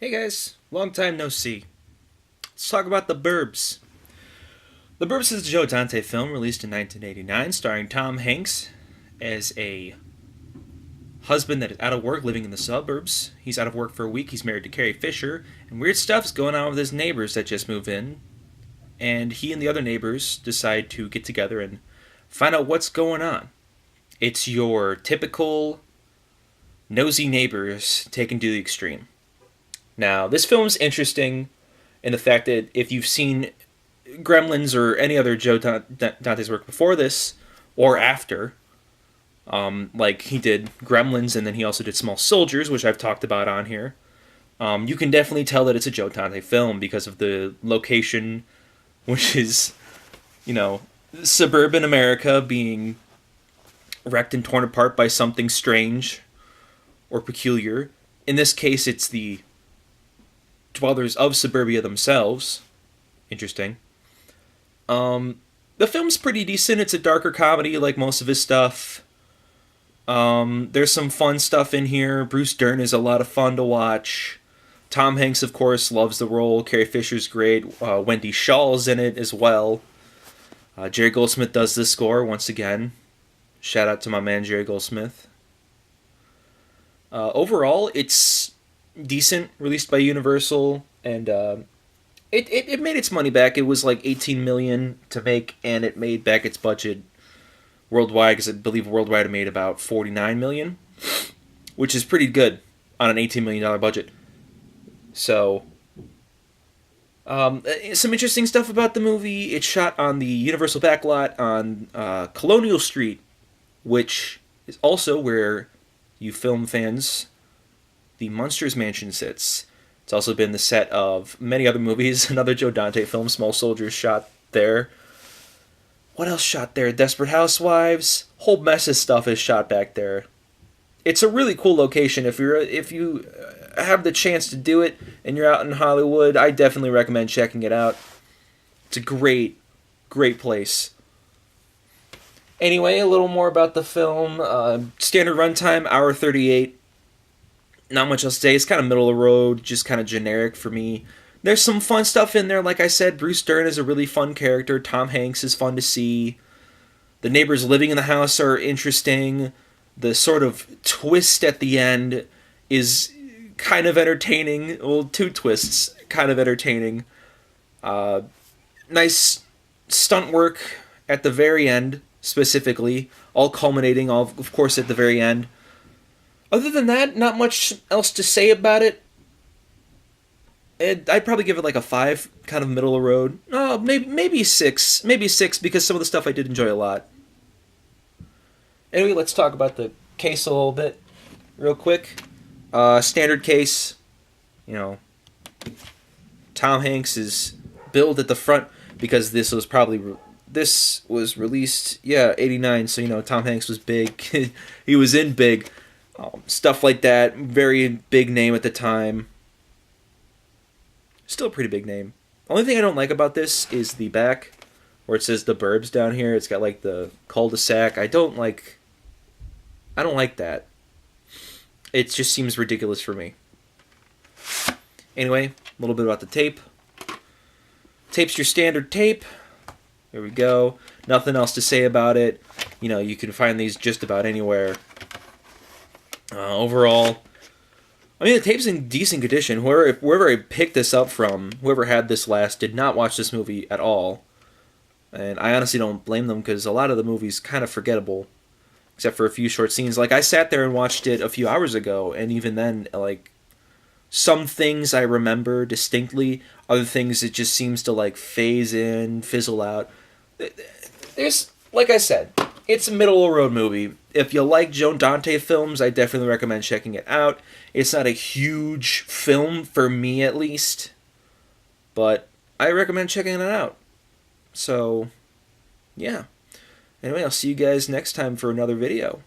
Hey guys, long time no see. Let's talk about The Burbs. The Burbs is a Joe Dante film released in 1989 starring Tom Hanks as a husband that is out of work living in the suburbs. He's out of work for a week, he's married to Carrie Fisher, and weird stuff's going on with his neighbors that just move in. And he and the other neighbors decide to get together and find out what's going on. It's your typical nosy neighbors taken to the extreme. Now, this film's interesting in the fact that if you've seen Gremlins or any other Joe Dante's work before this or after, like he did Gremlins and then he also did Small Soldiers, which I've talked about on here, you can definitely tell that it's a Joe Dante film because of the location, which is, suburban America being wrecked and torn apart by something strange or peculiar. In this case, it's the dwellers of suburbia themselves. Interesting. The film's pretty decent. It's a darker comedy like most of his stuff. There's some fun stuff in here. Bruce Dern is a lot of fun to watch. Tom Hanks, of course, loves the role. Carrie Fisher's great. Wendy Shaw's in it as well. Jerry Goldsmith does the score once again. Shout out to my man Jerry Goldsmith. Overall, it's decent, released by Universal, and it made its money back. It was like $18 million to make, and it made back its budget worldwide, because I believe worldwide it made about $49 million, which is pretty good on an $18 million budget. So, some interesting stuff about the movie. It's shot on the Universal backlot on Colonial Street, which is also where you film fans the Munsters Mansion sits. It's also been the set of many other movies. Another Joe Dante film, Small Soldiers, shot there. What else shot there? Desperate Housewives. Whole mess of stuff is shot back there. It's a really cool location. If you have the chance to do it and you're out in Hollywood, I definitely recommend checking it out. It's a great place. Anyway, a little more about the film. Standard runtime, hour 38. Not much else to say. It's kind of middle of the road, just kind of generic for me. There's some fun stuff in there. Like I said, Bruce Dern is a really fun character. Tom Hanks is fun to see. The neighbors living in the house are interesting. The sort of twist at the end is kind of entertaining. Well, two twists, kind of entertaining. Nice stunt work at the very end, specifically. All culminating, of course, at the very end. Other than that, not much else to say about it. I'd probably give it like a 5, kind of middle of the road. Oh, maybe 6. Maybe 6, because some of the stuff I did enjoy a lot. Anyway, let's talk about the case a little bit, real quick. Standard case, Tom Hanks is billed at the front because this was released, 89, so, Tom Hanks was big. He was in big. Stuff like that. Very big name at the time. Still a pretty big name. Only thing I don't like about this is the back, where it says The Burbs down here. It's got like the cul-de-sac. I don't like that. It just seems ridiculous for me. Anyway, a little bit about the tape. Tape's your standard tape. There we go. Nothing else to say about it. You can find these just about anywhere. Overall, the tape's in decent condition. Whoever I picked this up from, whoever had this last, did not watch this movie at all. And I honestly don't blame them, because a lot of the movie's kind of forgettable, except for a few short scenes. Like, I sat there and watched it a few hours ago, and even then, like, some things I remember distinctly, other things it just seems to, like, phase in, fizzle out. There's, like I said, it's a middle-of-the-road movie. If you like Joe Dante films, I definitely recommend checking it out. It's not a huge film, for me at least, but I recommend checking it out. So, yeah. Anyway, I'll see you guys next time for another video.